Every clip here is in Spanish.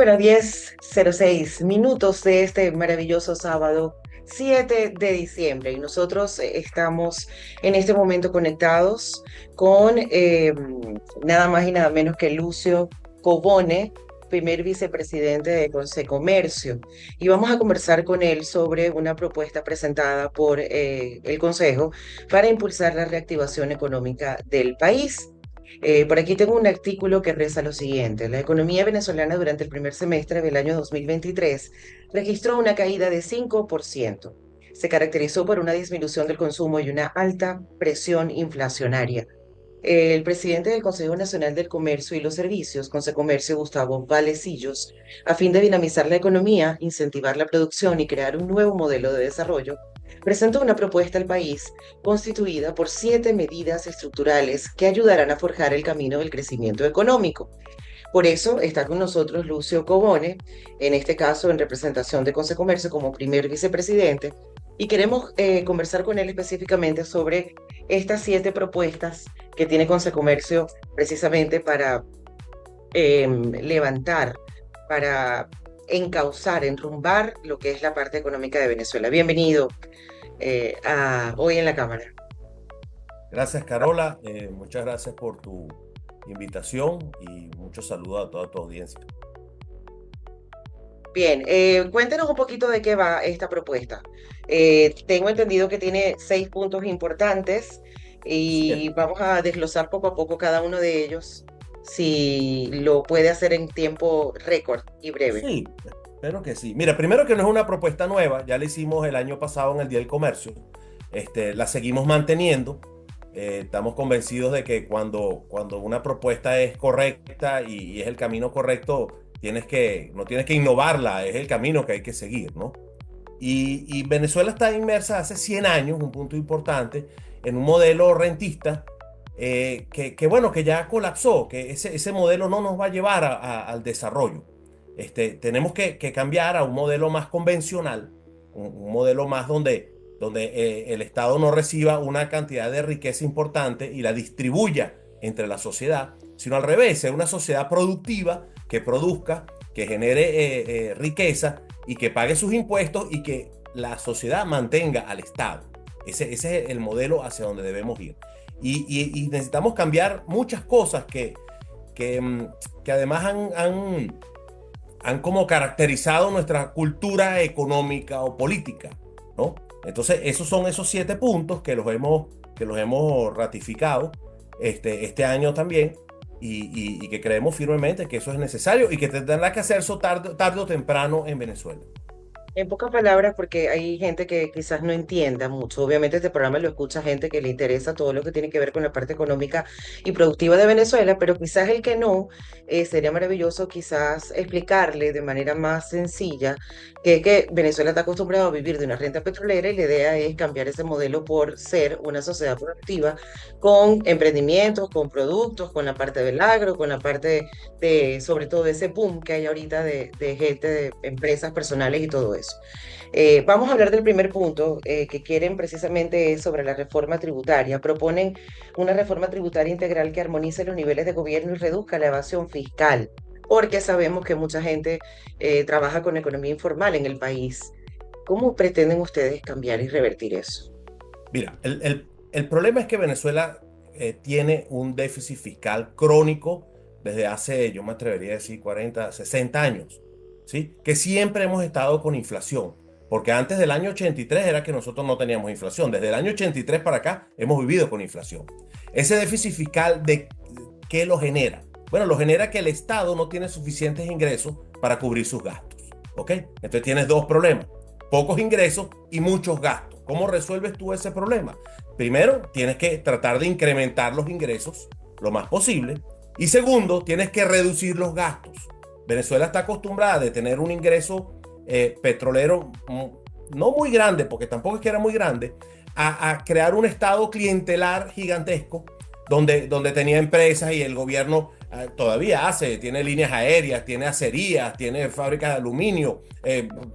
Bueno, 10:06 de este maravilloso sábado 7 de diciembre y nosotros estamos en este momento conectados con nada más y nada menos que Lucio Cobone, primer vicepresidente de Consecomercio, y vamos a conversar con él sobre una propuesta presentada por el Consejo para impulsar la reactivación económica del país. Por aquí tengo un artículo que reza lo siguiente. La economía venezolana durante el primer semestre del año 2023 registró una caída de 5%. Se caracterizó por una disminución del consumo y una alta presión inflacionaria. El presidente del Consejo Nacional del Comercio y los Servicios, Consecomercio, Gustavo Valecillos, a fin de dinamizar la economía, incentivar la producción y crear un nuevo modelo de desarrollo, presentó una propuesta al país constituida por 7 medidas estructurales que ayudarán a forjar el camino del crecimiento económico. Por eso está con nosotros Lucio Cobone, en este caso en representación de Consecomercio como primer vicepresidente, y queremos conversar con él específicamente sobre estas 7 propuestas que tiene Consecomercio precisamente para levantar, para encauzar, enrumbar lo que es la parte económica de Venezuela. Bienvenido a Hoy en la Cámara. Gracias, Carola. Muchas gracias por tu invitación y muchos saludos a toda tu audiencia. Bien, cuéntenos un poquito de qué va esta propuesta. Tengo entendido que tiene 6 puntos importantes y Sí, vamos a desglosar poco a poco cada uno de ellos, si lo puede hacer en tiempo récord y breve. sí, espero que sí. Mira, primero que no es una propuesta nueva, ya la hicimos el año pasado en el Día del Comercio. La seguimos manteniendo. Estamos convencidos de que cuando una propuesta es correcta y es el camino correcto, no tienes que innovarla, es el camino que hay que seguir, ¿no? Y Venezuela está inmersa hace 100 años, un punto importante, en un modelo rentista bueno, que ya colapsó, que ese modelo no nos va a llevar al desarrollo. Tenemos que cambiar a un modelo más convencional, un modelo más donde el Estado no reciba una cantidad de riqueza importante y la distribuya entre la sociedad, sino al revés, es una sociedad productiva que produzca, que genere riqueza y que pague sus impuestos y que la sociedad mantenga al Estado. Ese es el modelo hacia donde debemos ir. Y necesitamos cambiar muchas cosas que, que además han como caracterizado nuestra cultura económica o política, ¿no? Entonces, esos son esos 7 puntos que los hemos ratificado este año también y que creemos firmemente que eso es necesario y que tendrá que hacerse tarde o temprano en Venezuela. En pocas palabras, porque hay gente que quizás no entienda mucho. Obviamente este programa lo escucha gente que le interesa todo lo que tiene que ver con la parte económica y productiva de Venezuela, pero quizás el que no, sería maravilloso quizás explicarle de manera más sencilla que Venezuela está acostumbrado a vivir de una renta petrolera y la idea es cambiar ese modelo por ser una sociedad productiva con emprendimientos, con productos, con la parte del agro, con la parte sobre todo ese boom que hay ahorita de gente, de empresas personales y todo eso. Vamos a hablar del primer punto que quieren precisamente es sobre la reforma tributaria. Proponen una reforma tributaria integral que armonice los niveles de gobierno y reduzca la evasión fiscal, porque sabemos que mucha gente trabaja con economía informal en el país. ¿Cómo pretenden ustedes cambiar y revertir eso? Mira, el problema es que Venezuela tiene un déficit fiscal crónico desde hace, yo me atrevería a decir, 40, 60 años, ¿sí? Que siempre hemos estado con inflación, porque antes del año 83 era que nosotros no teníamos inflación. Desde el año 83 para acá hemos vivido con inflación. Ese déficit fiscal, ¿qué lo genera? Bueno, lo genera que el Estado no tiene suficientes ingresos para cubrir sus gastos, ¿ok? Entonces tienes dos problemas: pocos ingresos y muchos gastos. ¿Cómo resuelves tú ese problema? Primero, tienes que tratar de incrementar los ingresos lo más posible. Y segundo, tienes que reducir los gastos. Venezuela está acostumbrada de tener un ingreso petrolero no muy grande, porque tampoco es que era muy grande, a crear un estado clientelar gigantesco donde tenía empresas y el gobierno todavía tiene líneas aéreas, tiene acerías, tiene fábricas de aluminio,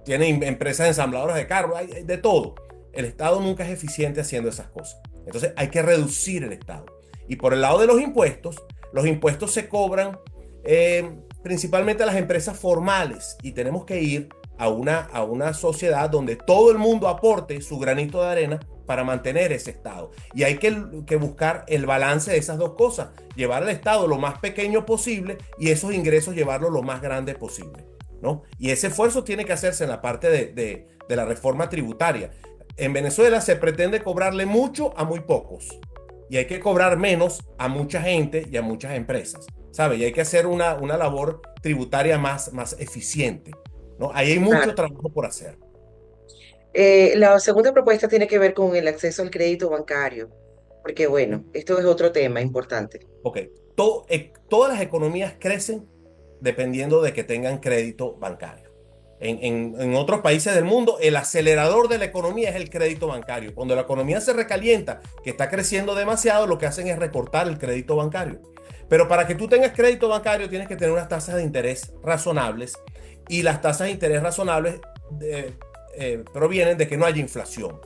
tiene empresas ensambladoras de carro, hay de todo. El Estado nunca es eficiente haciendo esas cosas. Entonces hay que reducir el Estado. Y por el lado de los impuestos se cobran principalmente a las empresas formales y tenemos que ir a una sociedad donde todo el mundo aporte su granito de arena para mantener ese Estado. Y hay que buscar el balance de esas dos cosas, llevar al Estado lo más pequeño posible y esos ingresos llevarlos lo más grande posible, ¿no? Y ese esfuerzo tiene que hacerse en la parte de la reforma tributaria. En Venezuela se pretende cobrarle mucho a muy pocos y hay que cobrar menos a mucha gente y a muchas empresas, ¿sabe? Y hay que hacer una labor tributaria más eficiente, ¿no? Ahí hay mucho Claro. trabajo por hacer. La segunda propuesta tiene que ver con el acceso al crédito bancario, porque bueno, esto es otro tema importante. Ok, todas las economías crecen dependiendo de que tengan crédito bancario. En otros países del mundo, el acelerador de la economía es el crédito bancario. Cuando la economía se recalienta, que está creciendo demasiado, lo que hacen es recortar el crédito bancario. Pero para que tú tengas crédito bancario, tienes que tener unas tasas de interés razonables y las tasas de interés razonables provienen de que no haya inflación.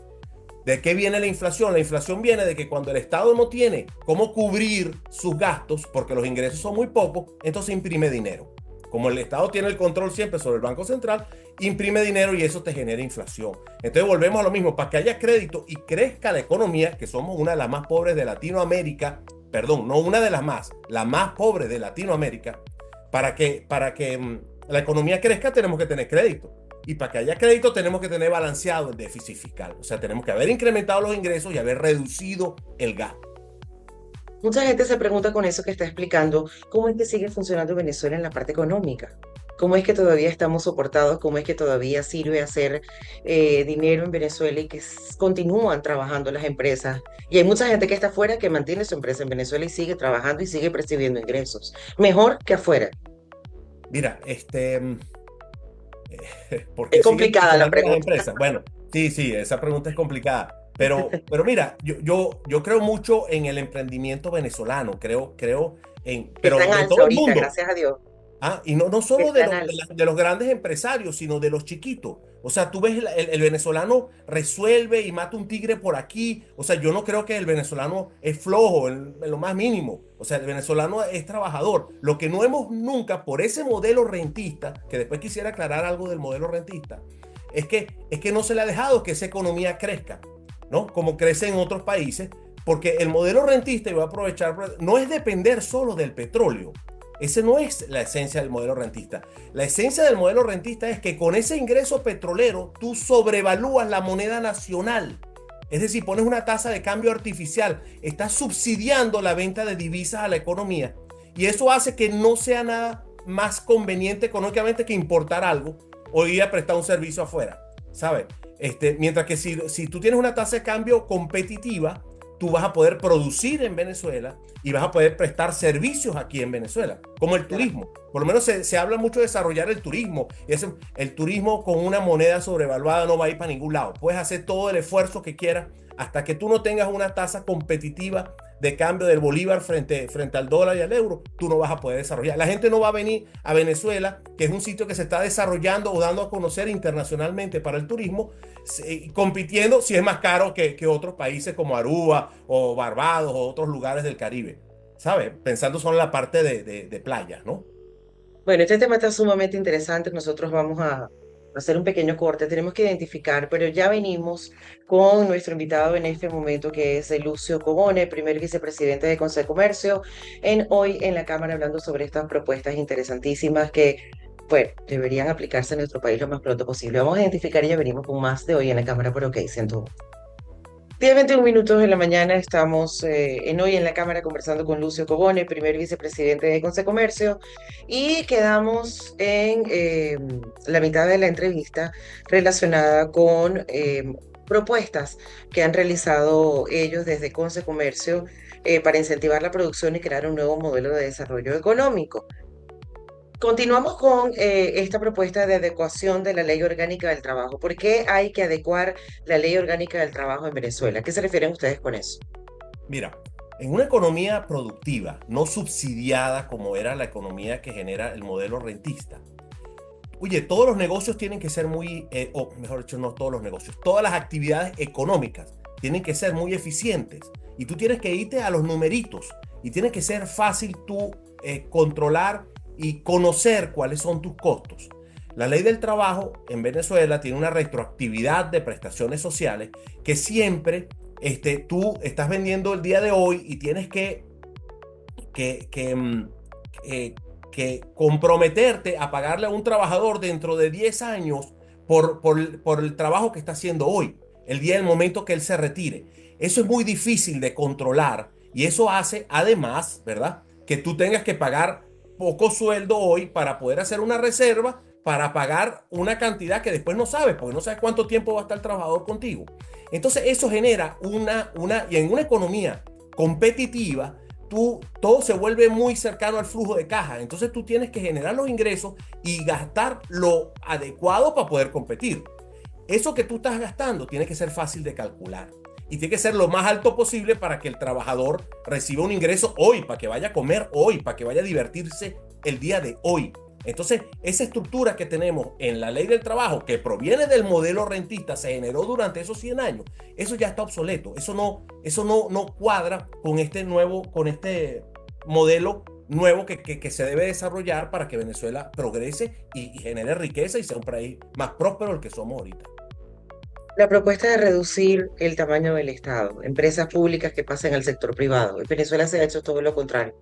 ¿De qué viene la inflación? La inflación viene de que cuando el Estado no tiene cómo cubrir sus gastos, porque los ingresos son muy pocos, entonces imprime dinero. Como el Estado tiene el control siempre sobre el Banco Central, imprime dinero y eso te genera inflación. Entonces volvemos a lo mismo, para que haya crédito y crezca la economía, que somos una de las más pobres de Latinoamérica, perdón, no una de las más, la más pobre de Latinoamérica, para que la economía crezca tenemos que tener crédito. Y para que haya crédito tenemos que tener balanceado el déficit fiscal. O sea, tenemos que haber incrementado los ingresos y haber reducido el gasto. Mucha gente se pregunta con eso que está explicando, ¿cómo es que sigue funcionando Venezuela en la parte económica? ¿Cómo es que todavía estamos soportados? ¿Cómo es que todavía sirve hacer dinero en Venezuela y que continúan trabajando las empresas? Y hay mucha gente que está afuera que mantiene su empresa en Venezuela y sigue trabajando y sigue percibiendo ingresos. Mejor que afuera. Mira, ¿por Es qué siguen complicada la funcionando las pregunta. empresas? Bueno, sí, esa pregunta es complicada. Pero mira, yo creo mucho en el emprendimiento venezolano, creo Está pero en de alza todo el ahorita, mundo. gracias a Dios. Y no solo Está de en los, alza. de los grandes empresarios, sino de los chiquitos. O sea, tú ves el venezolano resuelve y mata un tigre por aquí. O sea, yo no creo que el venezolano es flojo en lo más mínimo. O sea, el venezolano es trabajador. Lo que no hemos nunca, por ese modelo rentista, que después quisiera aclarar algo del modelo rentista, es que no se le ha dejado que esa economía crezca, ¿no? Como crece en otros países, porque el modelo rentista, y voy a aprovechar, no es depender solo del petróleo. Ese no es la esencia del modelo rentista. La esencia del modelo rentista es que con ese ingreso petrolero tú sobrevalúas la moneda nacional. Es decir, pones una tasa de cambio artificial, estás subsidiando la venta de divisas a la economía y eso hace que no sea nada más conveniente económicamente que importar algo o ir a prestar un servicio afuera, ¿sabes? Mientras que si tú tienes una tasa de cambio competitiva, tú vas a poder producir en Venezuela y vas a poder prestar servicios aquí en Venezuela, como el turismo. Por lo menos se habla mucho de desarrollar el turismo. El turismo con una moneda sobrevaluada no va a ir para ningún lado. Puedes hacer todo el esfuerzo que quieras hasta que tú no tengas una tasa competitiva de cambio del bolívar frente al dólar y al euro, tú no vas a poder desarrollar. La gente no va a venir a Venezuela, que es un sitio que se está desarrollando o dando a conocer internacionalmente para el turismo, compitiendo si es más caro que otros países como Aruba o Barbados o otros lugares del Caribe, ¿sabes? Pensando solo en la parte de playas, ¿no? Bueno, este tema está sumamente interesante. Nosotros vamos a hacer un pequeño corte. Tenemos que identificar, pero ya venimos con nuestro invitado en este momento, que es Lucio Cobone, primer vicepresidente de Consejo de Comercio, hoy en la Cámara, hablando sobre estas propuestas interesantísimas que, bueno, deberían aplicarse en nuestro país lo más pronto posible. Vamos a identificar y ya venimos con más de hoy en la Cámara, pero ok, 10:21 minutos de la mañana, estamos hoy en la Cámara conversando con Lucio Cobone, primer vicepresidente de Comercio, y quedamos en la mitad de la entrevista relacionada con propuestas que han realizado ellos desde Comercio para incentivar la producción y crear un nuevo modelo de desarrollo económico. Continuamos con esta propuesta de adecuación de la Ley Orgánica del Trabajo. ¿Por qué hay que adecuar la Ley Orgánica del Trabajo en Venezuela? ¿A qué se refieren ustedes con eso? Mira, en una economía productiva, no subsidiada como era la economía que genera el modelo rentista, oye, todos los negocios tienen que ser o mejor dicho, no todos los negocios, todas las actividades económicas tienen que ser muy eficientes y tú tienes que irte a los numeritos y tiene que ser fácil tú controlar y conocer cuáles son tus costos. La ley del trabajo en Venezuela tiene una retroactividad de prestaciones sociales que siempre tú estás vendiendo el día de hoy y tienes que, que, mm, que comprometerte a pagarle a un trabajador dentro de 10 años por el trabajo que está haciendo hoy, el día del momento que él se retire. Eso es muy difícil de controlar y eso hace además, ¿verdad? Que tú tengas que pagar poco sueldo hoy para poder hacer una reserva para pagar una cantidad que después no sabes, porque no sabes cuánto tiempo va a estar el trabajador contigo. Entonces eso genera y en una economía competitiva, todo se vuelve muy cercano al flujo de caja. Entonces tú tienes que generar los ingresos y gastar lo adecuado para poder competir. Eso que tú estás gastando tiene que ser fácil de calcular y tiene que ser lo más alto posible para que el trabajador reciba un ingreso hoy, para que vaya a comer hoy, para que vaya a divertirse el día de hoy. Entonces, esa estructura que tenemos en la ley del trabajo, que proviene del modelo rentista, se generó durante esos 100 años, eso ya está obsoleto. Eso no cuadra con este modelo nuevo que se debe desarrollar para que Venezuela progrese y genere riqueza y sea un país más próspero del que somos ahorita. La propuesta de reducir el tamaño del Estado, empresas públicas que pasen al sector privado. En Venezuela se ha hecho todo lo contrario.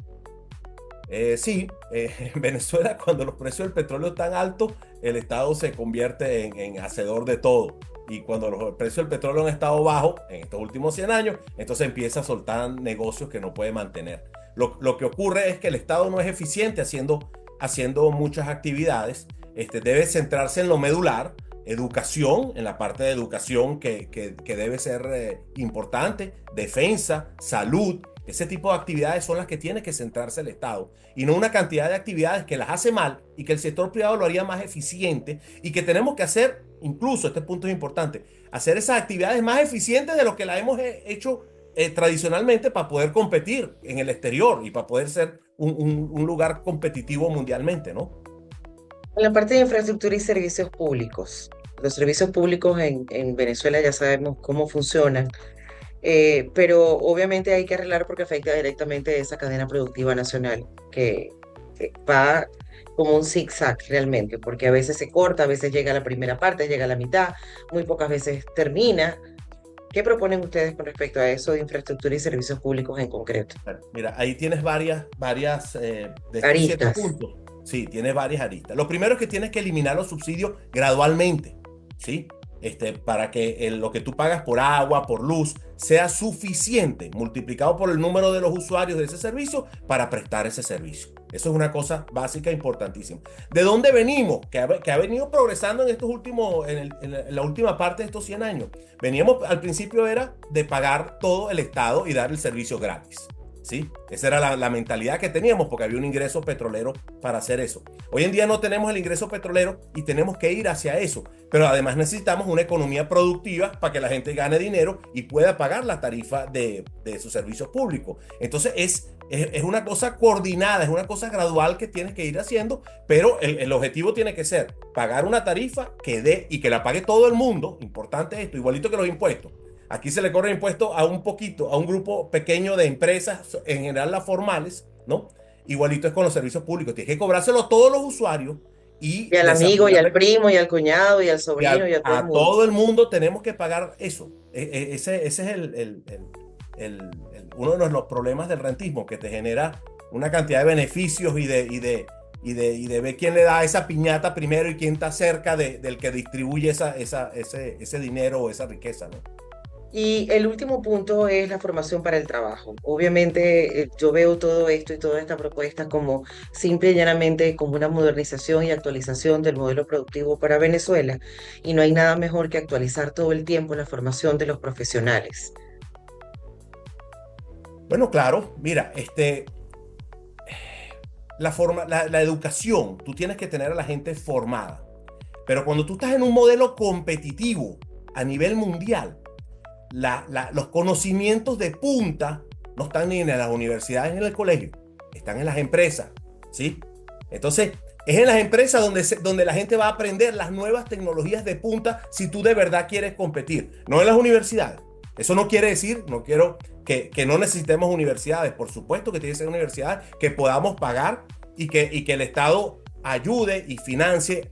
Sí, en Venezuela cuando los precios del petróleo están altos, el Estado se convierte en hacedor de todo. Y cuando los precios del petróleo han estado bajos en estos últimos 100 años, entonces empieza a soltar negocios que no puede mantener. Lo que ocurre es que el Estado no es eficiente haciendo muchas actividades. Debe centrarse en lo medular, educación, en la parte de educación que debe ser importante, defensa, salud. Ese tipo de actividades son las que tiene que centrarse el Estado y no una cantidad de actividades que las hace mal y que el sector privado lo haría más eficiente y que tenemos que hacer, incluso este punto es importante, hacer esas actividades más eficientes de lo que las hemos hecho tradicionalmente para poder competir en el exterior y para poder ser un lugar competitivo mundialmente, ¿no? En la parte de infraestructura y servicios públicos. Los servicios públicos en Venezuela ya sabemos cómo funcionan. Pero obviamente hay que arreglar porque afecta directamente a esa cadena productiva nacional que va como un zigzag realmente, porque a veces se corta, a veces llega a la primera parte, llega a la mitad, muy pocas veces termina. ¿Qué proponen ustedes con respecto a eso de infraestructura y servicios públicos en concreto? Bueno, mira, ahí tienes varias de estos 7 Aristas. puntos. Sí, tienes varias aristas. Lo primero es que tienes que eliminar los subsidios gradualmente, ¿sí? Para que lo que tú pagas por agua, por luz, sea suficiente, multiplicado por el número de los usuarios de ese servicio para prestar ese servicio. Eso es una cosa básica e importantísima. ¿De dónde venimos? Que ha venido progresando en estos últimos, en la última parte de estos 100 años. Veníamos, al principio era de pagar todo el Estado y dar el servicio gratis. ¿Sí? Esa era la mentalidad que teníamos porque había un ingreso petrolero para hacer eso. Hoy en día no tenemos el ingreso petrolero y tenemos que ir hacia eso, pero además necesitamos una economía productiva para que la gente gane dinero y pueda pagar la tarifa de sus servicios públicos. Entonces es una cosa coordinada, es una cosa gradual que tienes que ir haciendo, pero el objetivo tiene que ser pagar una tarifa que dé y que la pague todo el mundo. Importante esto, igualito que los impuestos. Aquí se le corre impuesto a un grupo pequeño de empresas, en general las formales, ¿no? Igualito es con los servicios públicos. Tienes que cobrárselo a todos los usuarios y Y al amigo, y al desarrollar primo, y al cuñado, y al sobrino, y a todo el a mundo. todo el mundo tenemos que pagar eso. Ese es uno de los problemas del rentismo, que te genera una cantidad de beneficios y de ver quién le da esa piñata primero y quién está cerca del que distribuye ese dinero o esa riqueza, ¿no? Y el último punto es la formación para el trabajo. Obviamente, yo veo todo esto y toda esta propuesta como simple y llanamente como una modernización y actualización del modelo productivo para Venezuela. Y no hay nada mejor que actualizar todo el tiempo la formación de los profesionales. Bueno, claro, mira, la educación, tú tienes que tener a la gente formada. Pero cuando tú estás en un modelo competitivo a nivel mundial, los conocimientos de punta no están ni en las universidades ni en el colegio, están en las empresas, ¿sí? Entonces, es en las empresas donde la gente va a aprender las nuevas tecnologías de punta si tú de verdad quieres competir, no en las universidades. Eso no quiere decir, no quiero que no necesitemos universidades, por supuesto que tiene que ser universidades que podamos pagar y que el Estado ayude y financie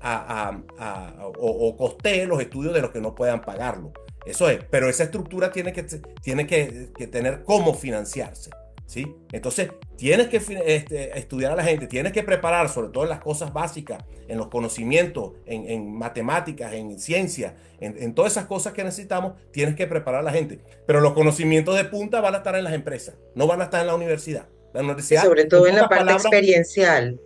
o costee los estudios de los que no puedan pagarlo. Eso es, pero esa estructura tiene que tener cómo financiarse, ¿sí? Entonces, tienes que estudiar a la gente, tienes que preparar, sobre todo en las cosas básicas, en los conocimientos, en matemáticas, en ciencia, en todas esas cosas que necesitamos, tienes que preparar a la gente. Pero los conocimientos de punta van a estar en las empresas, no van a estar en la universidad. La Y universidad, sobre en todo en la pocas parte palabras, experiencial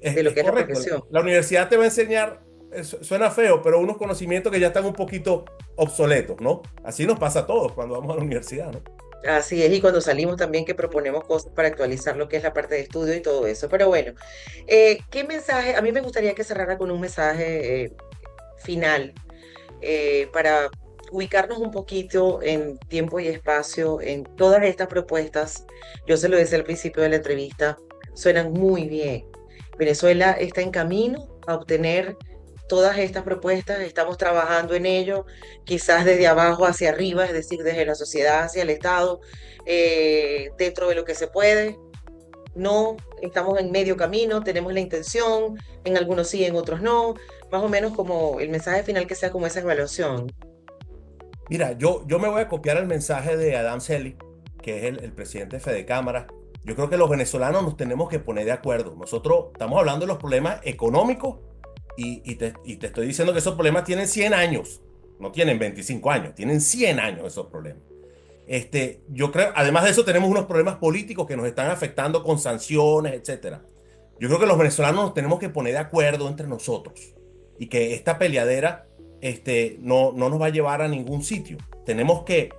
de lo es que es la correcto. profesión. La universidad te va a enseñar, suena feo, pero unos conocimientos que ya están un poquito obsoletos, ¿no? Así nos pasa a todos cuando vamos a la universidad, ¿no? Así es, y cuando salimos también que proponemos cosas para actualizar lo que es la parte de estudio y todo eso. Pero bueno, ¿qué mensaje? A mí me gustaría que cerrara con un mensaje final para ubicarnos un poquito en tiempo y espacio en todas estas propuestas. Yo se lo decía al principio de la entrevista, suenan muy bien. Venezuela está en camino a obtener todas estas propuestas, estamos trabajando en ello, quizás desde abajo hacia arriba, es decir, desde la sociedad hacia el Estado, dentro de lo que se puede. No, estamos en medio camino, tenemos la intención, en algunos sí, en otros no, más o menos como el mensaje final que sea como esa evaluación. Mira, yo me voy a copiar el mensaje de Adam Selly, que es el presidente de Fede Cámara. Yo creo que los venezolanos nos tenemos que poner de acuerdo. Nosotros estamos hablando de los problemas económicos y te estoy diciendo que esos problemas tienen 100 años, no tienen 25 años, tienen 100 años esos problemas. Yo creo, además de eso, tenemos unos problemas políticos que nos están afectando con sanciones, etcétera. Yo creo que los venezolanos nos tenemos que poner de acuerdo entre nosotros y que esta peleadera no nos va a llevar a ningún sitio. Tenemos que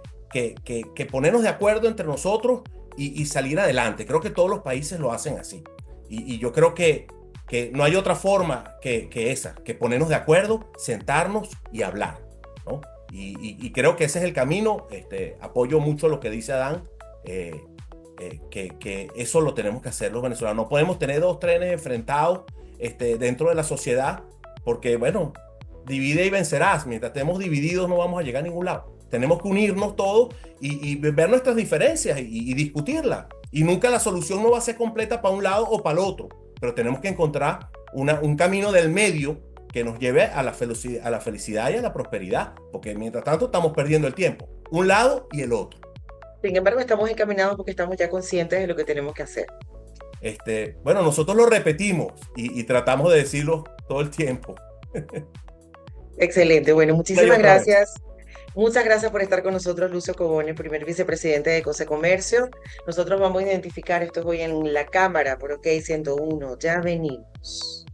ponernos de acuerdo entre nosotros y salir adelante. Creo que todos los países lo hacen así. Y yo creo que no hay otra forma que esa, que ponernos de acuerdo, sentarnos y hablar, ¿no? Y creo que ese es el camino. Apoyo mucho lo que dice Adán, que eso lo tenemos que hacer los venezolanos. No podemos tener dos trenes enfrentados dentro de la sociedad, porque, bueno, divide y vencerás. Mientras estemos divididos no vamos a llegar a ningún lado. Tenemos que unirnos todos y ver nuestras diferencias y discutirlas. Y nunca la solución no va a ser completa para un lado o para el otro, pero tenemos que encontrar un camino del medio que nos lleve a la felicidad y a la prosperidad, porque mientras tanto estamos perdiendo el tiempo, un lado y el otro. Sin embargo, estamos encaminados porque estamos ya conscientes de lo que tenemos que hacer. Bueno, nosotros lo repetimos y tratamos de decirlo todo el tiempo. Excelente. Bueno, Una y muchísimas otra vez. gracias. Muchas gracias por estar con nosotros, Lucio Cobone, primer vicepresidente de Comercio. Nosotros vamos a identificar esto hoy en la cámara por OK 101. Ya venimos.